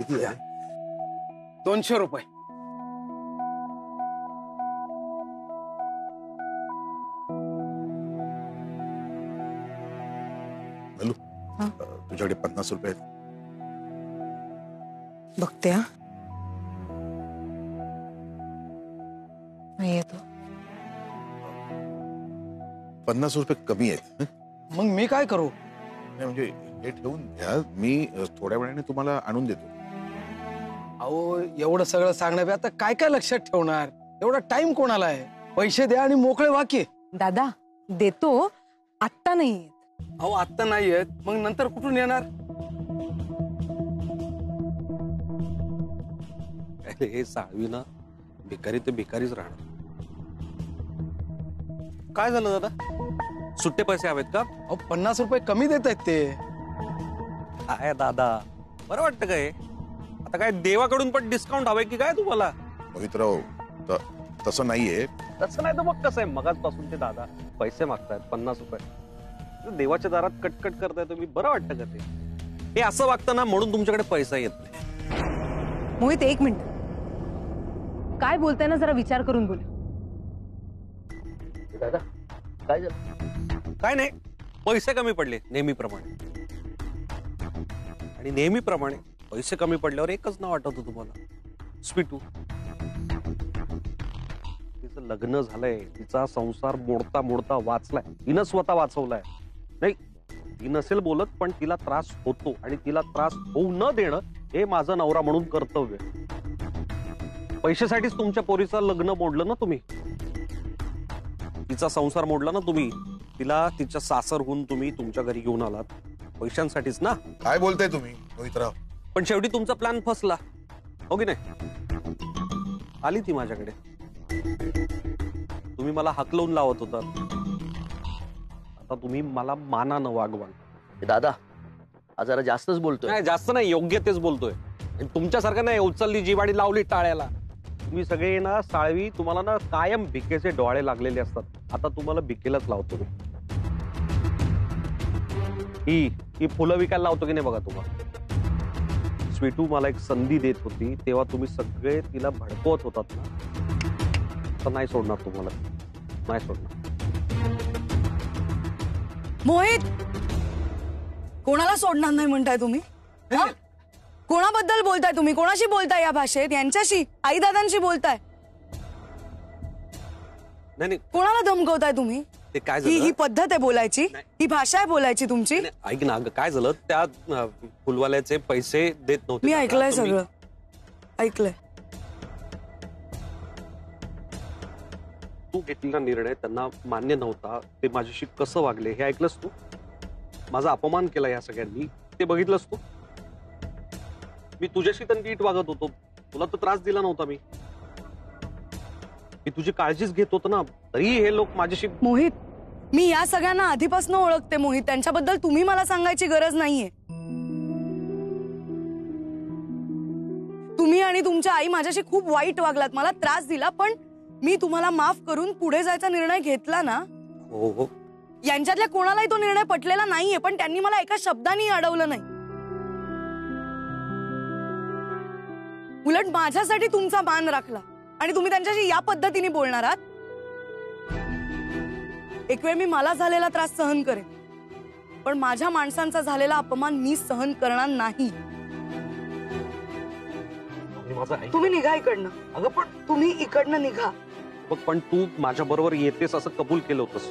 किती झाले? 200 रुपये. नलू, तुझ्याकडे 50 रुपये आहेत? बघते. नाही येतो. 50 रुपये कमी आहेत. मग मी काय करू? नाही म्हणजे हे ठेवून घ्या, मी थोड्या वेळाने तुम्हाला आणून देतो. अहो एवढं सगळं सांगण्या आता काय काय लक्षात ठेवणार? एवढा टाइम कोणाला आहे? पैसे द्या आणि मोकळे वाकी. दादा देतो, आत्ता नाही येत. अहो आत्ता नाही येत, मग नंतर कुठून येणार? हे साळवी ना भिकारी ते भिकारीच राहणार. काय झालं दादा? सुट्टे पैसे हवेत का? अहो 50 रुपये कमी देत आहेत ते. काय दादा, बरं वाटतं काय? आता काय देवाकडून पण डिस्काउंट हवंय की काय तुम्हाला? मोहितराव, तसं नाहीये. तसं नाही तर मग कसं आहे? मगाचपासून ते दादा पैसे मागतायत 50 रुपये. देवाच्या दारात कटकट करताय तुम्ही, बरं वाटतं का ते? हे असं वागतं ना म्हणून तुमच्याकडे पैसा येत नाही. मोहित एक मिनिट, काय बोलताय ना जरा विचार करून बोल. दादा काय झालं? काय नाही, पैसे कमी पडले नेहमीप्रमाणे. आणि नेहमीप्रमाणे पैसे कमी पडल्यावर एकच नाव आठवतं तुम्हाला, स्वीटू. तिचं लग्न झालंय, तिचा संसार मोडता मोडता वाचलाय, तिनं स्वतः वाचवलाय. नाही ती नसेल बोलत, पण तिला त्रास होतो आणि तिला त्रास होऊ न देणं हे माझं नवरा म्हणून कर्तव्य. पैशासाठीच तुमच्या पोरीचं लग्न मोडलं ना तुम्ही, तिचा संसार मोडला ना तुम्ही, तिला तिच्या सासरहून तुम्ही तुमच्या घरी घेऊन आलात पैशांसाठीच ना. काय बोलताय तुम्ही मोहितराव? पण शेवटी तुमचा प्लॅन फसला, हो की नाही? आली ती माझ्याकडे, तुम्ही मला हाकलवून लावत होता. आता तुम्ही मला मानानं वागवाल. दादा आज जरा जास्तच बोलतोय. नाही जास्त नाही, योग्य तेच बोलतोय. तुमच्यासारखं नाही उचलली जिवाडी लावली टाळ्याला. तुम्ही सगळे ना साळवी, तुम्हाला ना कायम भिकेचे डोळे लागलेले असतात. आता तुम्हाला भिकेलाच लावतो. ही फुलं विकायला लावतो की नाही बघा तुम्हाला. स्वीटू मला एक संधी देत होती तेव्हा तुम्ही सगळे तिला भडकवत होतात ना, तर नाही सोडणार तुम्हाला, नाही सोडणार. मोहित, कोणाला सोडणार नाही म्हणताय तुम्ही? कोणाबद्दल बोलताय तुम्ही? कोणाशी बोलताय या भाषेत? यांच्याशी, आई दादांशी बोलताय? नाही कोणाला धमकवताय तुम्ही? ते काय ही झालं? पद्धत आहे बोलायची? ही भाषा आहे बोलायची तुमची? ऐक ना, काय झालं, त्या फुलवाल्याचे पैसे देत नव्हते. मी ऐकलंय सगळं, ऐकलंय. तू घेतलेला निर्णय त्यांना मान्य नव्हता, ते माझ्याशी कसं वागले हे ऐकलंस तू? माझा अपमान केला या सगळ्यांनी, ते बघितलंस तू? मी तुझ्याशी तर नीट वागत होतो, तुला तर त्रास दिला नव्हता. मी तुझी काळजीच घेत होतो ना, तरी हे लोक माझ्याशी. मोहित, मी या सगळ्यांना आधीपासून ओळखते मोहित, त्यांच्याबद्दल तुम्ही मला सांगायची गरज नाहीये. तुम्ही आणि तुमच्या आई माझ्याशी खूप वाईट वागलात, मला त्रास दिला, पण मी तुम्हाला माफ करून पुढे जायचा निर्णय घेतला ना. हो हो, यांच्यातल्या कोणालाही तो निर्णय पटलेला नाहीये, पण त्यांनी मला एका शब्दाने अडवलं नाही. उलट माझ्यासाठी तुमचा मान राखला आणि तुम्ही त्यांच्याशी या पद्धतीने बोलणार आहात. एक वेळ मी मला झालेला त्रास सहन करेन, पण माझ्या माणसांचा झालेला अपमान मी सहन करणार नाही. तुम्ही निघा इकडनं. अगं पण तुम्ही इकडनं निघा. बघ, पण तू माझ्या बरोबर येतेस असं कबूल केलं होतंस.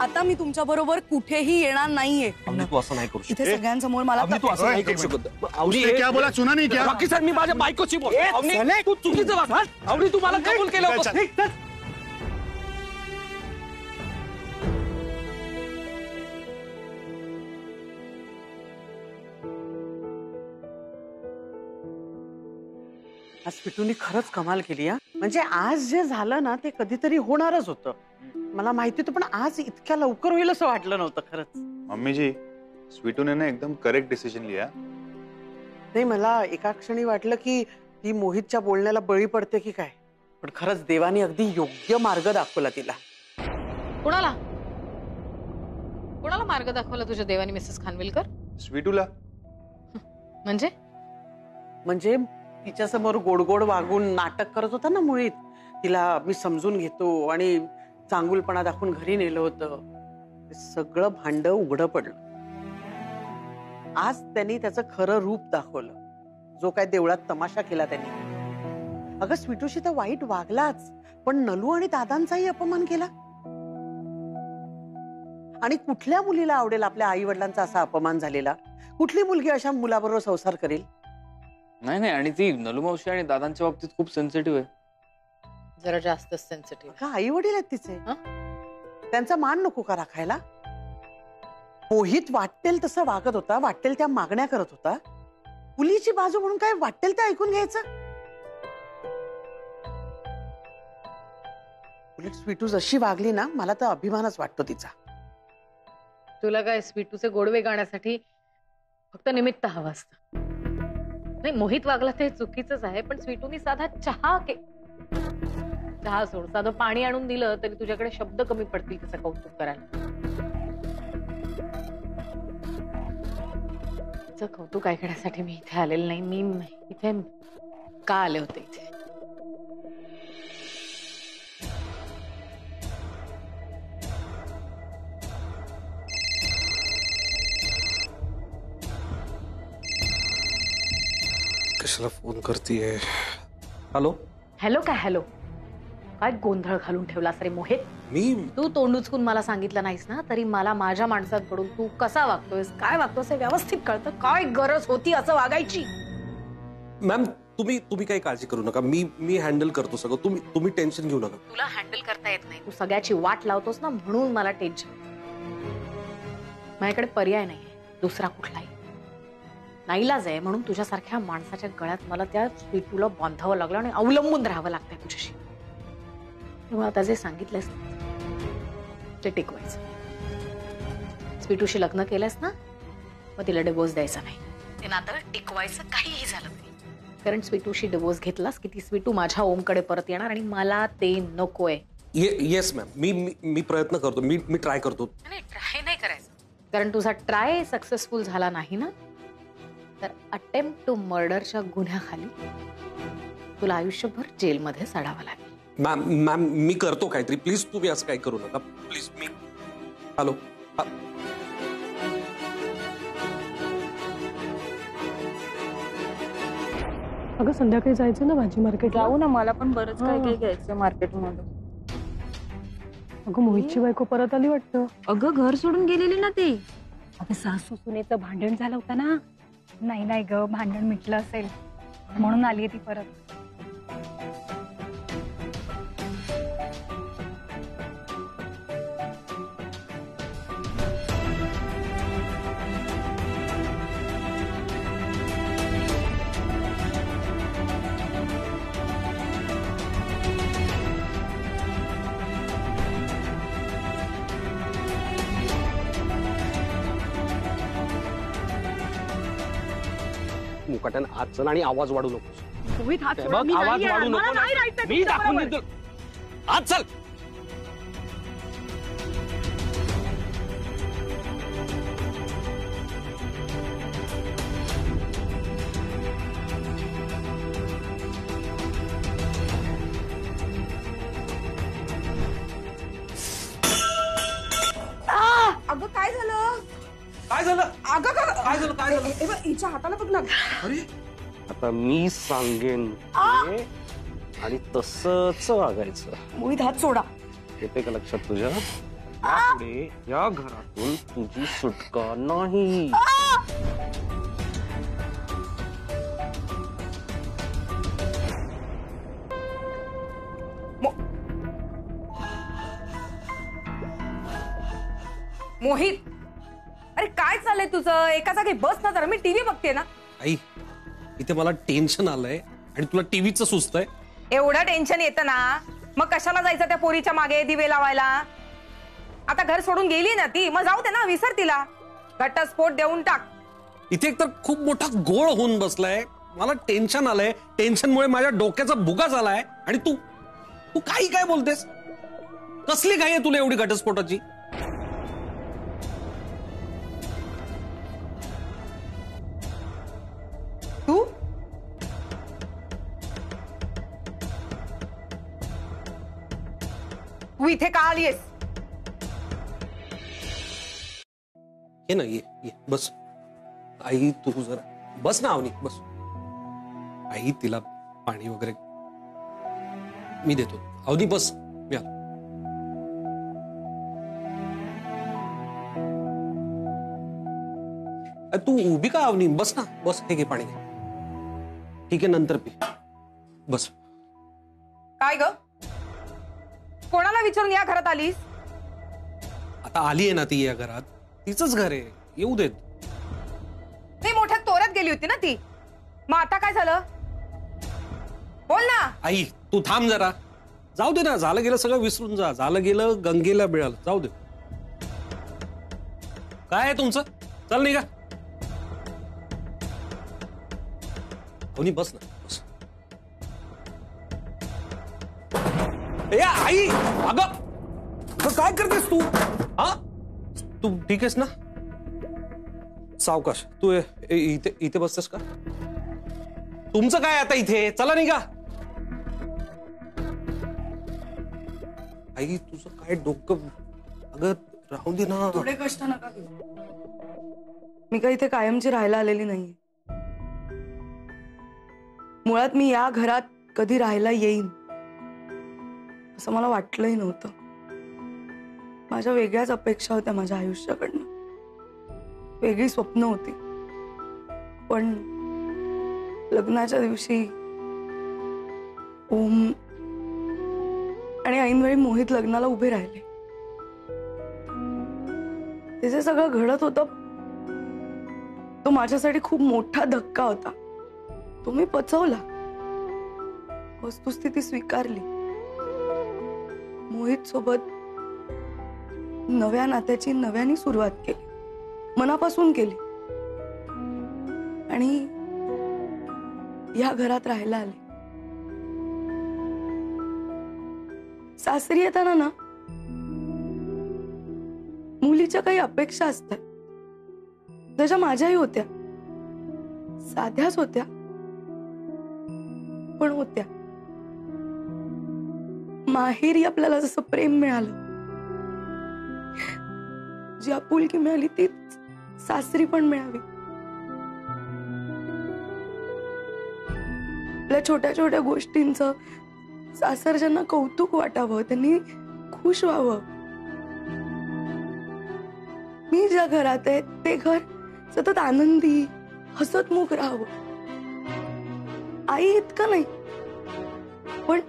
आता मी तुमच्या बरोबर कुठेही येणार नाहीये. तू असं नाही करू शकत. इथे सगळ्यांसमोर मला तू असं नाही करू शकत. क्या बोला, सुना नहीं क्या? बाकी सर, मी माझ्या बायकोची बोल. तू चुकीचं वागलास. अवनी, तू मला कबूल केलं होतं. आज पिटूनी खरंच कमाल केली. म्हणजे आज जे झालं ना ते कधीतरी होणारच होतं. मला माहिती होतं, पण आज इतक्या लवकर होईल असं वाटलं नव्हतं खरंच. मम्मी जी, स्वीटूने ना एकदम करेक्ट डिसिजन लिया. नाही, मला एका क्षणी वाटलं की ती मोहितच्या बोलण्याला बळी पडते की काय, पण खरंच देवानी अगदी योग्य मार्ग दाखवला तिला. कोणाला कोणाला मार्ग दाखवला तुझ्या देवानी मिसेस खानविलकर? स्वीटूला. म्हणजे तिच्यासमोर गोड गोड वागून नाटक करत होता ना मुळीत, तिला मी समजून घेतो आणि चांगुलपणा दाखवून घरी नेलं होतं, ते सगळं भांड उघडं पडलं. आज त्यांनी त्याचं खरं रूप दाखवलं, जो काय देवळात तमाशा केला त्यांनी. अगं स्वीटूशी तर वाईट वागलाच, पण नलू आणि दादांचाही अपमान केला. आणि कुठल्या मुलीला आवडेल आपल्या आई वडिलांचा असा अपमान झालेला? कुठली मुलगी अशा मुलाबरोबर संसार करेल? नाही, आणि ती नलू मावशी आणि दादांच्या बाबतीत खूप सेन्सिटिव्ह आहे. जरा जास्त सेन्सिटिव्ह. आई वडील आहेत तिचे, त्यांचा मान नको का राखायला? मोहित वाटेल तसं वागत होता, वाटेल त्या मागण्या करत होता. मुलीची बाजू म्हणून काय वाटेल ते ऐकून घ्यायचं? उलट स्वीटू जशी वागली ना, मला तर अभिमानच वाटतो तिचा. तुला काय स्वीटूचे गोडवे गाण्यासाठी फक्त निमित्त हवं असतं? नाही, मोहित वागला ते चुकीचंच आहे, पण स्वीटूनी साधा चहा सोड, साधं पाणी आणून दिलं तरी तुझ्याकडे शब्द कमी पडतील त्याचं कौतुक करायला. तिचं कौतुक ऐकण्यासाठी मी इथे आलेलं नाही. मी इथे का आले होते इथे? कशाला फोन करतेय? हॅलो हॅलो काय हॅलो? काय गोंधळ घालून ठेवलास रे मोहित? तू तोंड उचकून मला सांगितलं नाहीस ना, तरी मला माझ्या माणसांकडून तू कसा वागतोयस, काय वागतोस हे व्यवस्थित कळतं. काय गरज होती असं वागायची? मॅम तुम्ही काही काळजी करू नका, मी हँडल करतो सगळं. तुम्ही टेन्शन घेऊ नका. तुला हँडल करता येत नाही, तू सगळ्याची वाट लावतोस ना, म्हणून मला टेन्शन. माझ्याकडे पर्याय नाहीये दुसरा कुठलाही. नाईलाज आहे म्हणून तुझ्यासारख्या माणसाच्या गळ्यात मला त्या स्वीटूला बांधावं लागलं आणि अवलंबून राहावं लागतंय तुझ्याशी. तेव्हा आता जे सांगितलंस ते टिकवायचं. स्वीटूशी लग्न केलंस ना, मग तिला डिवोर्स द्यायचा नाही. ते नातं टिकवायचं काहीही झालं तरी. कारण स्वीटूशी डिवोर्स घेतलास की ती स्वीटू माझ्या ओमकडे परत येणार आणि मला ते नकोय. येस मॅम, मी प्रयत्न करतो, मी ट्राय करतो. नाही, ट्राय नाही करायचं. कारण तुझा ट्राय सक्सेसफुल झाला नाही ना, तर अटेम्प्ट टू मर्डरच्या गुन्ह्याखाली तुला आयुष्यभर जेलमध्ये सडावं लागेल. मॅम मी करतो काहीतरी, प्लीज तुम्ही असं काही करू नका प्लीज. हॅलो अगं संध्याकाळी जायचं ना भाजी मार्केट? जाऊ ना, मला पण बरंच काय काय घ्यायचं मार्केटमध्ये. अगं मोहितची बायको परत आली वाटतं. अगं घर सोडून गेलेली ना ती. अगं सासू सुनेचं भांडण झालं होतं ना. नाही ग, भांडण मिटलं असेल म्हणून आलीये ती परत. मुकाट्यानं आत चल आणि आवाज वाढू नकोस. मोहित हात सोड, बघ, मी आवाज नाही वाढू येणार. मला नको नाही ना. राहायचं मी दाखवून तुझ्याबरोबर. देतो. आत चल. अगं काय झालं? काय झालं? अगं काय झालं? हिच्या हाताला बघ ना. अरे आता मी सांगेन ते आणि तसंच वागायचं. मोहित हात सोडा. येते का लक्षात तुझ्या? यापुढे या घरातून तुझी सुटका नाही. मोहित, अरे काय चाललंय तुझं? एका जागी बस ना जरा, मी टीव्ही बघते ना. आई इथे मला टेन्शन आलंय आणि तुला टीव्हीचं सुचतंय. एवढं टेन्शन येतं ना, मग कशाला जायचं त्या पोरीच्या मागे दिवे लावायला? आता घर सोडून गेली ना ती, मग जाऊ दे ना, विसर तिला. घटस्फोट देऊन टाक. इथे एक तर खूप मोठा गोळ होऊन बसलाय. मला टेन्शन आलंय. टेन्शनमुळे माझ्या डोक्याचा भुगा झालाय. आणि तू काही काय बोलतेस? कसली काय आहे तुला एवढी घटस्फोटाची? तू इथे का आलीयस? ये ना, ये बस. आई तू जरा बस ना अवनी, बस. आई तिला पाणी वगैरे मी देतो. अवनी बस, मी आलो. तू उभी का अवनी? बस ना, बस. हे घे पाणी घे. ठीक आहे, नंतर पी. बस. काय ग, कोणाला विचारून या घरात आलीस? आता आली आहे ना ती या घरात, तिचंच घर आहे, येऊ देत. नाही, मोठ्या तोऱ्यात गेली होती ना ती. मग आता काय झालं? बोल ना. आई तू थांब जरा. जाऊ दे ना, झालं गेलं सगळं विसरून जा. झालं गेलं गंगेला मिळालं, जाऊ दे. काय आहे तुमचं? चल नाही का? अवनी बस ना, बस. ए आई, अगं काय करतेस तू? हा, तू ठीक आहेस ना? सावकाश. तू इथे इथे बसतेस का? तुमचं काय आता इथे? चला नाही का? आई तुझं काय डोकं? अगं राहू दे ना. थोडे कष्ट नका घेऊ. मी काही इथे कायमची राहायला आलेली नाहीये. मुळात मी या घरात कधी राहायला येईन असं मला वाटलंही नव्हतं. माझ्या वेगळ्याच अपेक्षा होत्या माझ्या आयुष्याकडनं, वेगळी स्वप्न होती. पण लग्नाच्या दिवशी ओम आणि ऐनवेळी मोहित लग्नाला उभे राहिले. ते जे सगळं घडत होतं तो माझ्यासाठी खूप मोठा धक्का होता. तो मी पचवला, वस्तुस्थिती स्वीकारली. मोहित सोबत नव्या नात्याची नव्याने सुरुवात केली, मनापासून केली. आणि या घरात राहायला आले. सासरी येताना ना मुलीच्या काही अपेक्षा असतात, त्याच्या माझ्याही होत्या. साध्याच होत्या पण होत्या. माहेरी आपल्याला जसं प्रेम मिळालं, जी आपुलकी मिळाली ती सासरी पण मिळावी. आपल्या छोट्या छोट्या गोष्टींचं सासरच्यांना कौतुक वाटावं, त्यांनी खुश व्हावं. मी ज्या घरात आहे ते घर सतत आनंदी हसतमुख राहावं. आई इतकं नाही, पण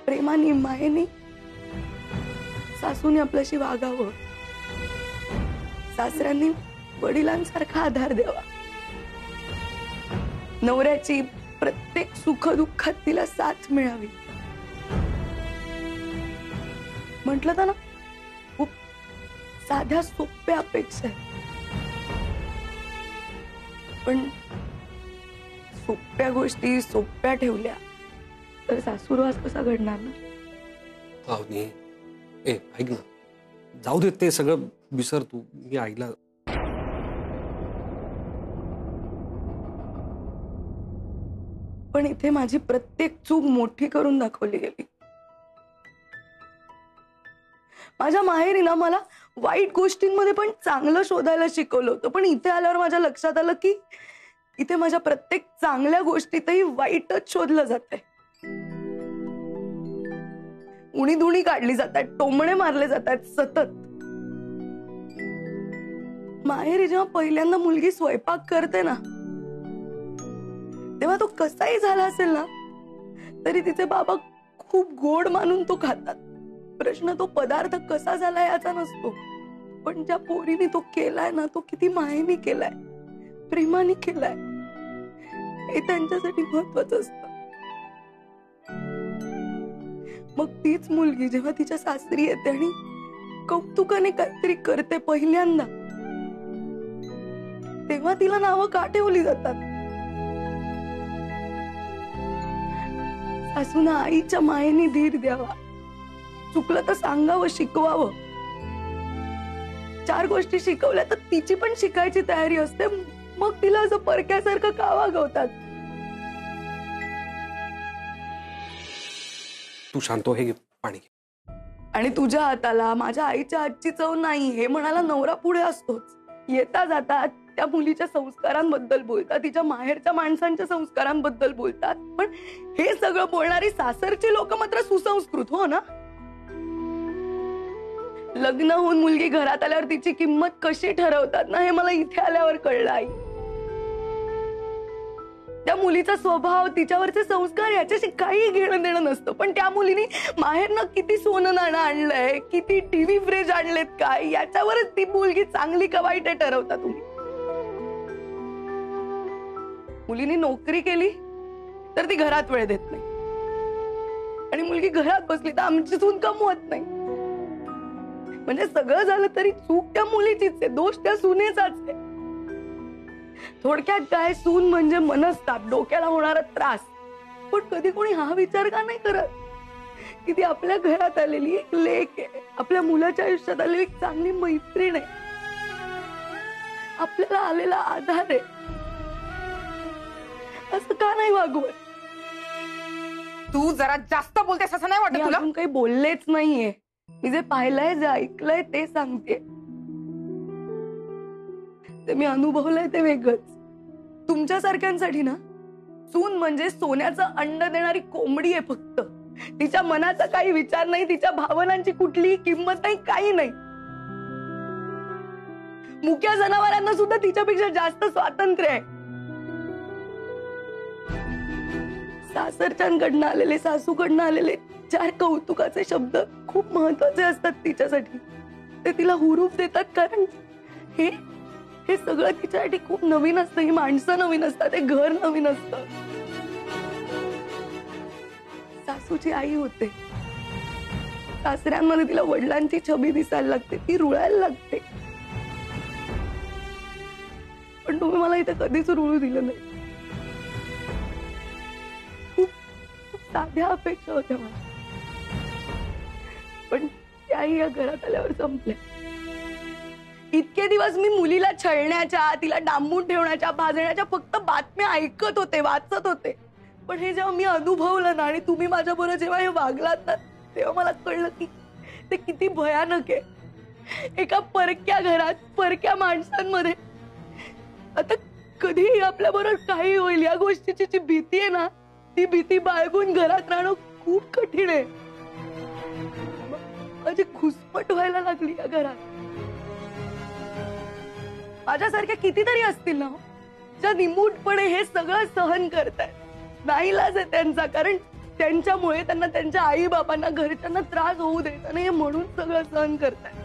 प्रेमाने मायेने सासूने आपल्याशी वागावं. सासऱ्यांनी वडिलांसारखा आधार द्यावा. नवऱ्याची प्रत्येक सुखदुःखात तिला साथ मिळावी. म्हटलं तर ना, खूप साध्या सोप्या अपेक्षा आहेत. पण सोप्या गोष्टी सोप्या ठेवल्या तर सासूरवास कसा घडणार ना? अवनी, ऐक ना, जाऊ दे ते सगळं विसर तू. मी आईला पण इथे माझी प्रत्येक चूक मोठी करून दाखवली गेली. माझ्या माहेरीला मला वाईट गोष्टींमध्ये पण चांगलं शोधायला शिकवलं होतं. पण इथे आल्यावर माझ्या लक्षात आलं की इथे माझ्या प्रत्येक चांगल्या गोष्टीतही वाईटच शोधलं जातंय. उणीधुणी काढली जातात, टोमणे मारले जातात सतत. माहेरी जेव्हा पहिल्यांदा मुलगी स्वयंपाक करते ना, तेव्हा तो कसाही झाला असेल ना तरी तिचे बाबा खूप गोड मानून तो खातात. प्रश्न तो पदार्थ कसा झाला याचा नसतो, पण ज्या पोरीने तो केलाय ना, तो किती मायेने केलाय, प्रेमाने केलाय, हे त्यांच्यासाठी महत्वाचं असतं. मग तीच मुलगी जेव्हा तिच्या सासरी येते आणि कौतुकाने काहीतरी करते पहिल्यांदा, तेव्हा तिला नावं का ठेवली जातात? सासूना आईच्या मायेने धीर द्यावा, चुकलं तर सांगावं, शिकवावं. 4 गोष्टी शिकवल्या तर तिची पण शिकायची तयारी असते. मग तिला असं परक्यासारखं का वागवतात? तू शांत हो, हे घे पाणी घे. आणि तुझ्या हाताला माझ्या आईच्या हातची चव नाही हे म्हणायला नवरा पुढे असतोच. येता जाता त्या मुलीच्या संस्कारांबद्दल बोलतात, तिच्या माहेरच्या माणसांच्या संस्कारांबद्दल बोलतात, पण हे सगळं बोलणारी सासरची लोक मात्र सुसंस्कृत. हो ना? लग्न होऊन मुलगी घरात आल्यावर तिची किंमत कशी ठरवतात ना हे मला इथे आल्यावर कळलं. आई, त्या मुलीचा स्वभाव, तिच्यावरचे संस्कार याच्याशी काही घेणं देणं नसतं, पण त्या मुलीने माहेरनं किती सोनं नाणं आणलंय, किती टीव्ही फ्रीज आणलेत काय, याच्यावरच ती मुलगी चांगली का वाईट आहे ठरवता तुम्ही. मुलीने नोकरी केली तर ती घरात वेळ देत नाही, आणि मुलगी घरात बसली तर आमची सून कमवत नाही. म्हणजे सगळं झालं तरी चूक त्या मुलीचीच आहे, दोष त्या सुनेचाच आहे. थोडक्यात काय, सून म्हणजे मनस्ताप, डोक्याला होणारा त्रास. पण कधी कोणी हा विचार का नाही करत की ती आपल्या घरात आलेली एक लेक आहे, आपल्या मुलाच्या आयुष्यात आलेली एक चांगली मैत्रीण आहे, आपल्याला आलेला आधार आहे. असं का नाही वागवत? तू जरा जास्त बोलतेस असं नाही वाटत तुला? अजून काही बोललेच नाहीये. मी जे पाहिलंय, जे ऐकलंय ते सांगते. ते मी अनुभवलंय ते वेगळंच. तुमच्यासारख्यांसाठी ना सून म्हणजे सोन्याचं अंड देणारी कोंबडी आहे फक्त. तिच्या मनाचा काही विचार नाही, तिच्या भावनांची कुठलीही किंमत नाही, काही नाही. मुक्या जनावरांना सुद्धा तिच्यापेक्षा जास्त स्वातंत्र्य आहे. सासरच्यांकडनं आलेले, सासूकडनं आलेले 4 कौतुकाचे शब्द खूप महत्वाचे असतात तिच्यासाठी. ते तिला हुरूप देतात, कारण हे सगळं तिच्यासाठी खूप नवीन असतं. ही माणसं नवीन असतात, हे घर नवीन असतं. सासूची आई होते, सासऱ्यांमध्ये तिला वडिलांची छबी दिसायला लागते, ती रुळायला लागते. पण तुम्ही मला इथे कधीच रुळू दिलं नाही. खूप साध्या अपेक्षा होत्या मला, पण त्याही या घरात आल्यावर संपल्या. इतके दिवस मी मुलीला छळण्याच्या, तिला डांबून ठेवण्याच्या, भाजण्याच्या फक्त बातम्या ऐकत होते, वाचत होते. पण हे जेव्हा मी अनुभवलं ना, आणि तुम्ही माझ्याबरोबर जेव्हा हे वागलात ना, तेव्हा मला कळलं की ते किती भयानक आहे. एका परक्या घरात, परक्या माणसांमध्ये आता कधीही आपल्या बरोबर काही होईल या गोष्टीची जी भीती आहे ना, ती भीती बाळगून घरात राहणं खूप कठीण आहे. माझी घुसमट व्हायला लागली या घरात. माझ्यासारख्या कितीतरी असतील ना ज्या निमूटपणे हे सगळं सहन करतायत. नाईलाज आहे त्यांचा, कारण त्यांच्यामुळे त्यांना त्यांच्या आई बाबांना, घरच्यांना त्रास होऊ द्यायचा नाही म्हणून सगळं सहन करतायत.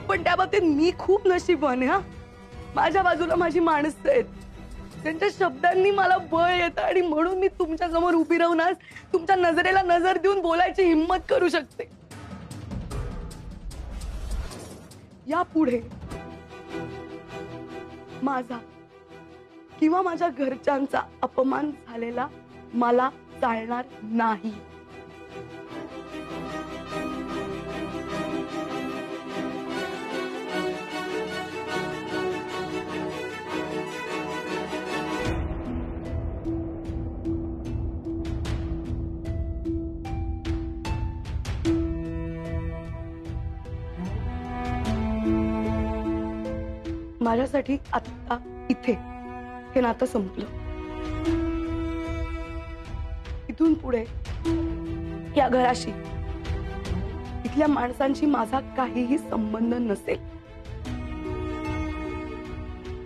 पण त्या बाबतीत मी खूप नशीबवान आहे. हा, माझ्या बाजूला माझी माणसं आहेत, त्यांच्या शब्दांनी मला बळ येतं, आणि म्हणून मी तुमच्या समोर उभी राहून आज तुमच्या नजरेला नजर देऊन बोलायची हिंमत करू शकते. यापुढे माझा किंवा माझ्या घरच्यांचा अपमान झालेला मला चालणार नाही. माझ्यासाठी आता इथे हे नातं संपलं. इथून पुढे या घराशी, इथल्या माणसांशी माझा काहीही संबंध नसेल.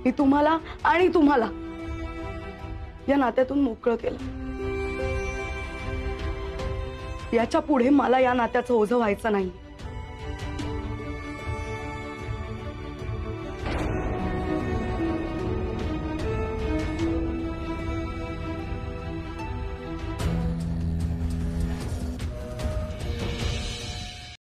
मी तुम्हाला आणि तुम्हाला या नात्यातून मोकळं केलं. याच्या पुढे मला या नात्याचं ओझं व्हायचं नाही.